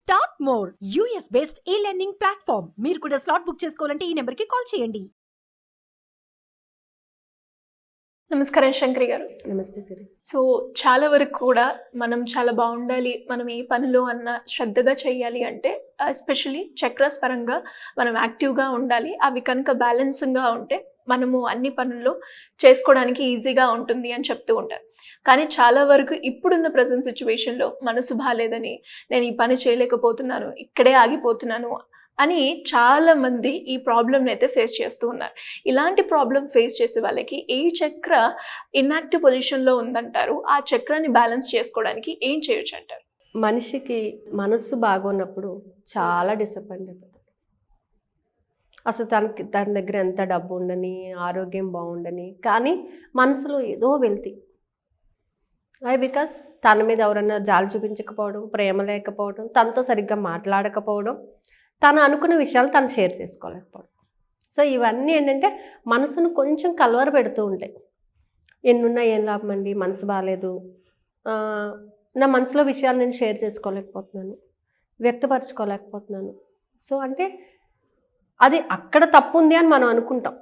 Start more US based ఈ learning platform. మీరు కూడా స్లాట్ బుక్ చేసుకోవాలంటే ఈ నెంబర్కి కాల్ చేయండి. నమస్కారం శంకరి గారు. నమస్తే సిరి. సో చాలా వరకు కూడా మనం చాలా బాగుండాలి, మనం ఏ పనిలో అన్న శ్రద్ధగా చేయాలి అంటే ఎస్పెషలీ చక్రాస్ పరంగా మనం యాక్టివ్గా ఉండాలి. అవి కనుక బ్యాలెన్సింగ్గా ఉంటే మనము అన్ని పనుల్లో చేసుకోవడానికి ఈజీగా ఉంటుంది అని చెప్తూ ఉంటారు. కానీ చాలా వరకు ఇప్పుడున్న ప్రజెంట్ సిచ్యువేషన్లో మనసు బాగాలేదని నేను ఈ పని చేయలేకపోతున్నాను, ఇక్కడే ఆగిపోతున్నాను అని చాలామంది ఈ ప్రాబ్లమ్ని అయితే ఫేస్ చేస్తూ ఉన్నారు. ఇలాంటి ప్రాబ్లం ఫేస్ చేసే వాళ్ళకి ఏ చక్ర ఇన్యాక్టివ్ పొజిషన్లో ఉందంటారు? ఆ చక్రాన్ని బ్యాలెన్స్ చేసుకోవడానికి ఏం చేయొచ్చు అంటారు? మనిషికి మనస్సు బాగున్నప్పుడు చాలా డిసప్పాయింట్ అయిపోతాడు. అసలు తన దగ్గర ఎంత డబ్బు ఉండని, ఆరోగ్యం బాగుండని, కానీ మనసులో ఏదో వెళ్తి. అది బికాస్ తన మీద ఎవరన్నా జాలి చూపించకపోవడం, ప్రేమ లేకపోవడం, తనతో సరిగ్గా మాట్లాడకపోవడం, తను అనుకున్న విషయాలు తను షేర్ చేసుకోలేకపోవడం. సో ఇవన్నీ ఏంటంటే మనసును కొంచెం కలవర పెడుతూ ఉంటాయి. ఎన్నున్నా ఏం లాభం అండి, మనసు బాగాలేదు, నా మనసులో విషయాలు నేను షేర్ చేసుకోలేకపోతున్నాను, వ్యక్తపరచుకోలేకపోతున్నాను. సో అంటే అది అక్కడ తప్పు ఉంది అని మనం అనుకుంటాం,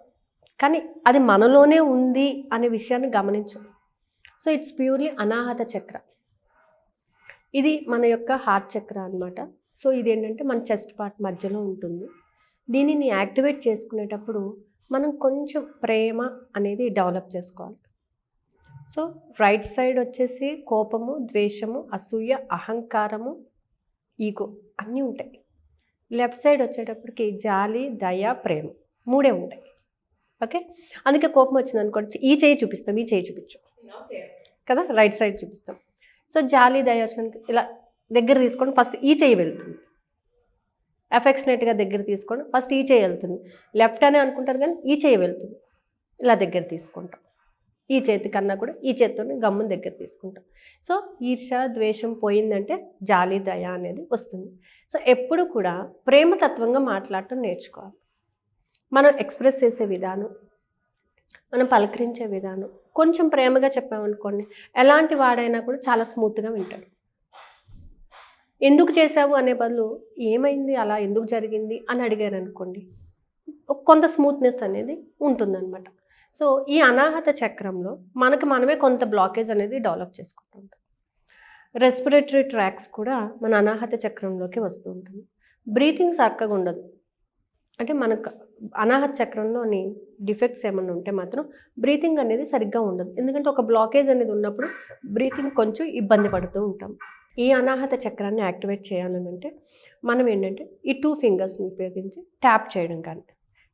కానీ అది మనలోనే ఉంది అనే విషయాన్ని గమనించం. సో ఇట్స్ ప్యూర్లీ అనాహత చక్ర. ఇది మన యొక్క హార్ట్ చక్ర అనమాట. సో ఇదేంటంటే మన చెస్ట్ పార్ట్ మధ్యలో ఉంటుంది. దీనిని యాక్టివేట్ చేసుకునేటప్పుడు మనం కొంచెం ప్రేమ అనేది డెవలప్ చేసుకోవాలి. సో రైట్ సైడ్ వచ్చేసి కోపము, ద్వేషము, అసూయ, అహంకారము, ఈగో అన్నీ ఉంటాయి. లెఫ్ట్ సైడ్ వచ్చేటప్పటికి జాలి, దయ, ప్రేమ మూడే ఉంటాయి. ఓకే, అందుకే కోపం వచ్చింది అనుకోండి, ఈ చేయి చూపిస్తాం, ఈ చేయి చూపించాం కదా, రైట్ సైడ్ చూపిస్తాం. సో జాలి, దయ వచ్చినందుకు ఇలా దగ్గర తీసుకోండి, ఫస్ట్ ఈ చేయి వెళ్తుంది. అఫెక్షనేట్గా దగ్గర తీసుకోండి, ఫస్ట్ ఈ చేయి వెళ్తుంది. లెఫ్ట్ అనే అనుకుంటారు కానీ ఈ చేయి వెళ్తుంది. ఇలా దగ్గర తీసుకుంటాం. ఈ చేతి కన్నా కూడా ఈ చేతితో గమ్మును దగ్గర తీసుకుంటాం. సో ఈర్ష, ద్వేషం పోయిందంటే జాలి, దయ అనేది వస్తుంది. సో ఎప్పుడు కూడా ప్రేమతత్వంగా మాట్లాడటం నేర్చుకోవాలి. మనం ఎక్స్ప్రెస్ చేసే విధానం, మనం పలకరించే విధానం కొంచెం ప్రేమగా చెప్పామనుకోండి, ఎలాంటి వాడైనా కూడా చాలా స్మూత్గా వింటాడు. ఎందుకు చేసావు అనే బదులు ఏమైంది, అలా ఎందుకు జరిగింది అని అడిగారు అనుకోండి, కొంత స్మూత్నెస్ అనేది ఉంటుందన్నమాట. సో ఈ అనాహత చక్రంలో మనకు మనమే కొంత బ్లాకేజ్ అనేది డెవలప్ చేసుకుంటూ ఉంటాం. రెస్పిరేటరీ ట్రాక్స్ కూడా మన అనాహత చక్రంలోకి వస్తూ ఉంటుంది. బ్రీతింగ్ చక్కగా ఉండదు. అంటే మనకు అనాహత చక్రంలోని డిఫెక్ట్స్ ఏమైనా ఉంటే మాత్రం బ్రీతింగ్ అనేది సరిగ్గా ఉండదు. ఎందుకంటే ఒక బ్లాకేజ్ అనేది ఉన్నప్పుడు బ్రీతింగ్ కొంచెం ఇబ్బంది పడుతూ ఉంటాం. ఈ అనాహత చక్రాన్ని యాక్టివేట్ చేయాలని అంటే మనం ఏంటంటే ఈ 2 ఫింగర్స్ని ఉపయోగించి ట్యాప్ చేయడం, కానీ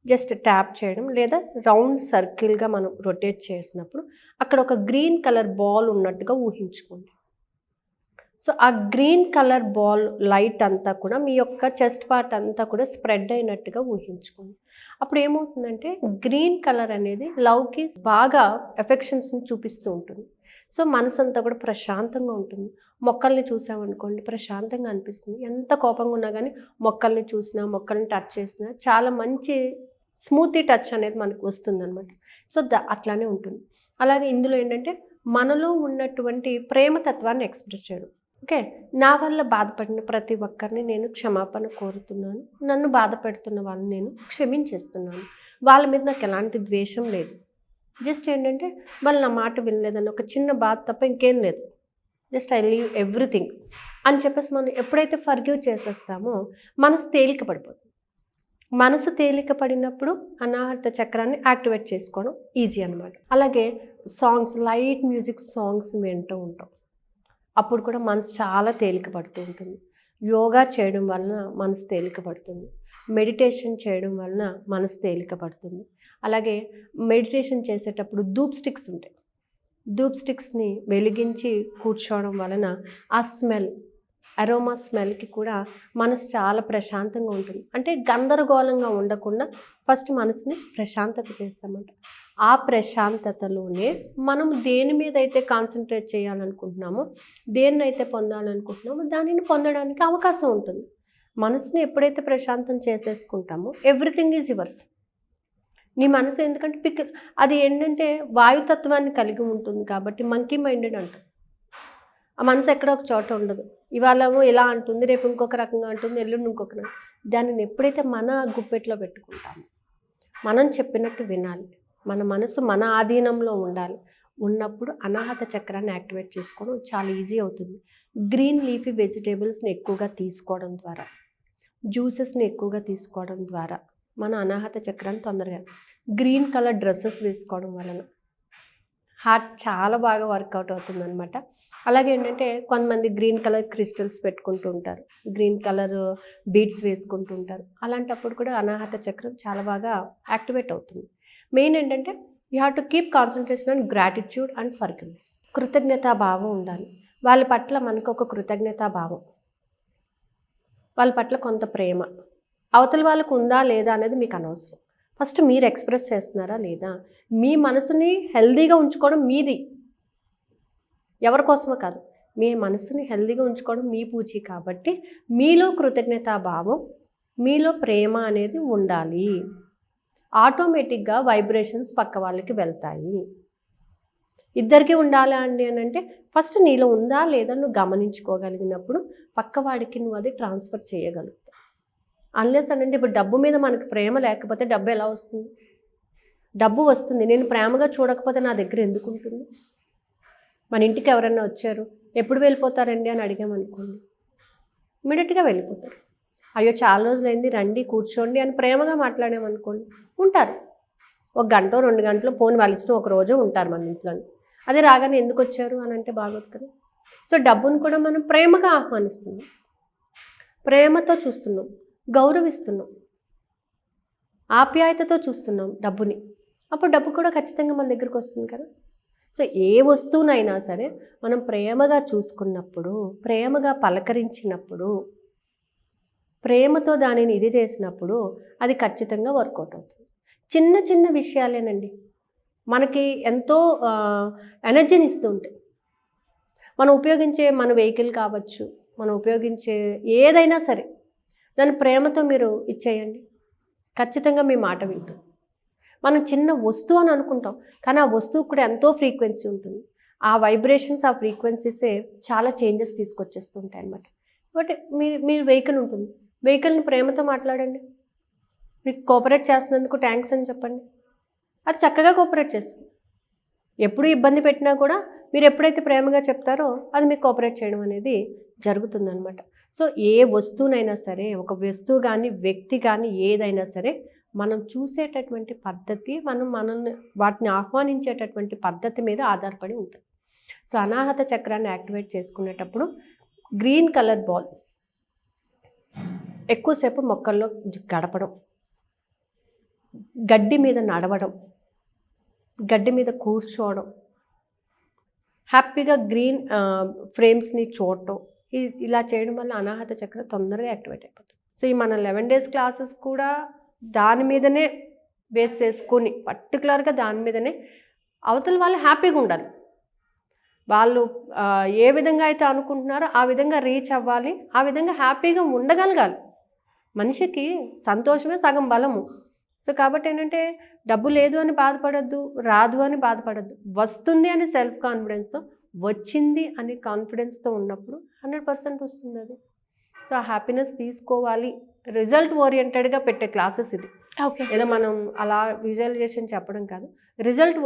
జస్ట్ ట్యాప్ చేయడం, లేదా రౌండ్ సర్కిల్గా మనం రొటేట్ చేసినప్పుడు అక్కడ ఒక గ్రీన్ కలర్ బాల్ ఉన్నట్టుగా ఊహించుకోండి. సో ఆ గ్రీన్ కలర్ బాల్ లైట్ అంతా కూడా మీ యొక్క చెస్ట్ పార్ట్ అంతా కూడా స్ప్రెడ్ అయినట్టుగా ఊహించుకోండి. అప్పుడు ఏమవుతుందంటే గ్రీన్ కలర్ అనేది లవ్కి బాగా ఎఫెక్షన్స్ని చూపిస్తూ ఉంటుంది. సో మనసు అంతా కూడా ప్రశాంతంగా ఉంటుంది. మొక్కల్ని చూసామనుకోండి, ప్రశాంతంగా అనిపిస్తుంది. ఎంత కోపంగా ఉన్నా కానీ మొక్కల్ని చూసినా, మొక్కల్ని టచ్ చేసినా చాలా మంచి స్మూతీ టచ్ అనేది మనకు వస్తుంది అనమాట. సో అట్లానే ఉంటుంది. అలాగే ఇందులో ఏంటంటే మనలో ఉన్నటువంటి ప్రేమతత్వాన్ని ఎక్స్ప్రెస్ చేయడం. ఓకే, నా వల్ల బాధపడిన ప్రతి ఒక్కరిని నేను క్షమాపణ కోరుతున్నాను, నన్ను బాధ పెడుతున్న వాళ్ళని నేను క్షమించేస్తున్నాను, వాళ్ళ మీద నాకు ఎలాంటి ద్వేషం లేదు, జస్ట్ ఏంటంటే వాళ్ళు నా మాట వినలేదని ఒక చిన్న బాధ తప్ప ఇంకేం లేదు, జస్ట్ ఐ లీవ్ ఎవ్రీథింగ్ అని చెప్పేసి మనం ఎప్పుడైతే ఫర్గివ్ చేసేస్తామో మనసు తేలిక పడిపోతుంది. మనసు తేలిక పడినప్పుడు అనాహత చక్రాన్ని యాక్టివేట్ చేసుకోవడం ఈజీ అనమాట. అలాగే సాంగ్స్, లైట్ మ్యూజిక్ సాంగ్స్ వింటూ ఉంటాం, అప్పుడు కూడా మనసు చాలా తేలిక పడుతూ ఉంటుంది. యోగా చేయడం వలన మనసు తేలిక పడుతుంది. మెడిటేషన్ చేయడం వలన మనసు తేలిక పడుతుంది. అలాగే మెడిటేషన్ చేసేటప్పుడు ధూప్ స్టిక్స్ ఉంటాయి. ధూప్ స్టిక్స్ని వెలిగించి కూర్చోవడం వలన ఆ స్మెల్, అరోమా స్మెల్కి కూడా మనసు చాలా ప్రశాంతంగా ఉంటుంది. అంటే గందరగోళంగా ఉండకుండా ఫస్ట్ మనసుని ప్రశాంతత చేస్తామంట. ఆ ప్రశాంతతలోనే మనం దేని మీద అయితే కాన్సన్ట్రేట్ చేయాలనుకుంటున్నామో, దేన్నైతే పొందాలనుకుంటున్నామో దానిని పొందడానికి అవకాశం ఉంటుంది. మనసుని ఎప్పుడైతే ప్రశాంతం చేసేసుకుంటామో ఎవ్రీథింగ్ ఈజ్ యువర్స్. నీ మనసు ఎందుకంటే అది ఏంటంటే వాయుతత్వాన్ని కలిగి ఉంటుంది కాబట్టి మంకీ మైండెడ్ అంటారు. ఆ మనసు ఎక్కడ ఒక చోట ఉండదు. ఇవాళ ఇలా అంటుంది, రేపు ఇంకొక రకంగా అంటుంది, ఎల్లుండి ఇంకొక రకంగా. దానిని ఎప్పుడైతే మన గుప్పెట్లో పెట్టుకుంటామో, మనం చెప్పినట్టు వినాలి, మన మనసు మన ఆధీనంలో ఉండాలి. ఉన్నప్పుడు అనాహత చక్రాన్ని యాక్టివేట్ చేసుకోవడం చాలా ఈజీ అవుతుంది. గ్రీన్ లీఫీ వెజిటేబుల్స్ని ఎక్కువగా తీసుకోవడం ద్వారా, జ్యూసెస్ని ఎక్కువగా తీసుకోవడం ద్వారా మన అనాహత చక్రాన్ని తొందరగా, గ్రీన్ కలర్ డ్రెస్సెస్ వేసుకోవడం వలన హార్ట్ చాలా బాగా వర్కౌట్ అవుతుంది అనమాట. అలాగే ఏంటంటే కొంతమంది గ్రీన్ కలర్ క్రిస్టల్స్ పెట్టుకుంటూ ఉంటారు, గ్రీన్ కలర్ బీడ్స్ వేసుకుంటూ ఉంటారు. అలాంటప్పుడు కూడా అనాహత చక్రం చాలా బాగా యాక్టివేట్ అవుతుంది. మెయిన్ ఏంటంటే you have to keep concentration on gratitude and forgiveness. కృతజ్ఞతాభావం ఉండాలి. వాళ్ళ పట్ల మనకు ఒక కృతజ్ఞతాభావం, వాళ్ళ పట్ల కొంత ప్రేమ. అవతల వాళ్ళకు ఉందా లేదా అనేది మీకు అనవసరం. ఫస్ట్ మీరు ఎక్స్ప్రెస్ చేస్తున్నారా లేదా, మీ మనసుని హెల్దీగా ఉంచుకోవడం మీది, ఎవరి కోసమో కాదు. మీ మనసుని హెల్దీగా ఉంచుకోవడం మీ పూచి. కాబట్టి మీలో కృతజ్ఞతాభావం, మీలో ప్రేమ అనేది ఉండాలి. ఆటోమేటిక్గా వైబ్రేషన్స్ పక్క వాళ్ళకి వెళ్తాయి. ఇద్దరికీ ఉండాలా అండి అని అంటే ఫస్ట్ నీలో ఉందా లేదా నువ్వు గమనించుకోగలిగినప్పుడు పక్కవాడికి నువ్వు అది ట్రాన్స్ఫర్ చేయగలుగుతావు. అన్లెస్ అంటే ఇప్పుడు డబ్బు మీద మనకు ప్రేమ లేకపోతే డబ్బు ఎలా వస్తుంది? డబ్బు వస్తుంది, నేను ప్రేమగా చూడకపోతే నా దగ్గర ఎందుకు ఉంటుంది? మన ఇంటికి ఎవరన్నా వచ్చారు, ఎప్పుడు వెళ్ళిపోతారండి అని అడిగామనుకోండి, ఇమీడియట్గా వెళ్ళిపోతారు. అయ్యో చాలా రోజులైంది, రండి కూర్చోండి అని ప్రేమగా మాట్లాడామనుకోండి, ఉంటారు. 1 గంట 2 గంటలు ఫోన్ వాళ్ళ ఇష్టం, ఒక రోజు ఉంటారు మన ఇంట్లో. అదే రాగానే ఎందుకు వచ్చారు అని అంటే బాగోదు కదా. సో డబ్బును కూడా మనం ప్రేమగా ఆహ్వానిస్తున్నాం, ప్రేమతో చూస్తున్నాం, గౌరవిస్తున్నాం, ఆప్యాయతతో చూస్తున్నాం డబ్బుని. అప్పుడు డబ్బు కూడా ఖచ్చితంగా మన దగ్గరికి వస్తుంది కదా. సో ఏ వస్తువునైనా సరే మనం ప్రేమగా చూసుకున్నప్పుడు, ప్రేమగా పలకరించినప్పుడు, ప్రేమతో దానిని ఇది చేసినప్పుడు అది ఖచ్చితంగా వర్కౌట్ అవుతుంది. చిన్న చిన్న విషయాలేనండి మనకి ఎంతో ఎనర్జీని ఇస్తూ ఉంటాయి. మనం ఉపయోగించే మన వెహికల్ కావచ్చు, మనం ఉపయోగించే ఏదైనా సరే దాన్ని ప్రేమతో మీరు ఇచ్చేయండి, ఖచ్చితంగా మీ మాట వింటుంది. మనం చిన్న వస్తువు అని అనుకుంటాం, కానీ ఆ వస్తువుకు కూడా ఎంతో ఫ్రీక్వెన్సీ ఉంటుంది. ఆ వైబ్రేషన్స్, ఆ ఫ్రీక్వెన్సీసే చాలా చేంజెస్ తీసుకొచ్చేస్తూ ఉంటాయి అన్నమాట. బట్ మీరు వెహికల్ ఉంటుంది, వెహికల్ని ప్రేమతో మాట్లాడండి, మీకు కోఆపరేట్ చేస్తున్నందుకు థ్యాంక్స్ అని చెప్పండి, అది చక్కగా కోఆపరేట్ చేస్తుంది. ఎప్పుడు ఇబ్బంది పెట్టినా కూడా మీరు ఎప్పుడైతే ప్రేమగా చెప్తారో అది మీకు కోఆపరేట్ చేయడం అనేది జరుగుతుందన్నమాట. సో ఏ వస్తువునైనా సరే, ఒక వస్తువు కానీ వ్యక్తి కానీ ఏదైనా సరే మనం చూసేటటువంటి పద్ధతి, మనల్ని వాటిని ఆహ్వానించేటటువంటి పద్ధతి మీద ఆధారపడి ఉంటుంది. సో అనాహత చక్రాన్ని యాక్టివేట్ చేసుకునేటప్పుడు గ్రీన్ కలర్ బాల్ ఎక్కువసేపు మొక్కల్లో గడపడం, గడ్డి మీద నడవడం, గడ్డి మీద కూర్చోవడం, హ్యాపీగా గ్రీన్ ఫ్రేమ్స్ని చూడటం, ఇలా చేయడం వల్ల అనాహత చక్రం తొందరగా యాక్టివేట్ అయిపోతుంది. సో ఈ మన 11 days క్లాసెస్ కూడా దాని మీదనే బేస్ చేసుకొని, పర్టికులర్గా దాని మీదనే అవతల వాళ్ళు హ్యాపీగా ఉండాలి. వాళ్ళు ఏ విధంగా అయితే అనుకుంటున్నారో ఆ విధంగా రీచ్ అవ్వాలి, ఆ విధంగా హ్యాపీగా ఉండగలగాలి. మనిషికి సంతోషమే సగం బలము. సో కాబట్టి ఏంటంటే డబ్బు లేదు అని బాధపడద్దు, రాదు అని బాధపడద్దు, వస్తుంది అని సెల్ఫ్ కాన్ఫిడెన్స్తో, వచ్చింది అని కాన్ఫిడెన్స్తో ఉన్నప్పుడు 100% వస్తుంది అది. సో ఆ హ్యాపీనెస్ తీసుకోవాలి. రిజల్ట్ ఓరియంటెడ్గా పెట్టే క్లాసెస్ ఇది. ఓకే, ఏదో మనం అలా విజువలైజేషన్ చెప్పడం కాదు, రిజల్ట్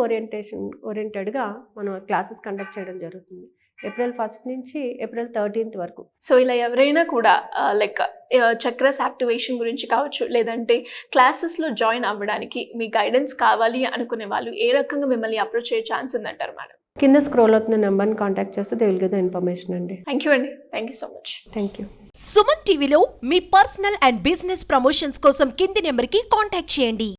ఓరియంటెడ్గా మనం క్లాసెస్ కండక్ట్ చేయడం జరుగుతుంది. April 1st నుంచి April 13th వరకు. సో ఇలా ఎవరైనా కూడా లైక్ చక్రస్ యాక్టివేషన్ గురించి కావచ్చు, లేదంటే క్లాసెస్లో జాయిన్ అవ్వడానికి మీ గైడెన్స్ కావాలి అనుకునే వాళ్ళు ఏ రకంగా మిమ్మల్ని అప్రోచ్ అయ్యే ఛాన్స్ ఉందంటారు మేడం? కింద స్క్రోల్ అవుతున్న నెంబర్ని కాంటాక్ట్ చేస్తే they will give the information అండి. థ్యాంక్ యూ అండి, thank you so much. Thank you. Suman టీవీలో మీ పర్సనల్ అండ్ బిజినెస్ ప్రమోషన్స్ కోసం కింది నెంబర్కి కాంటాక్ట్ చేయండి.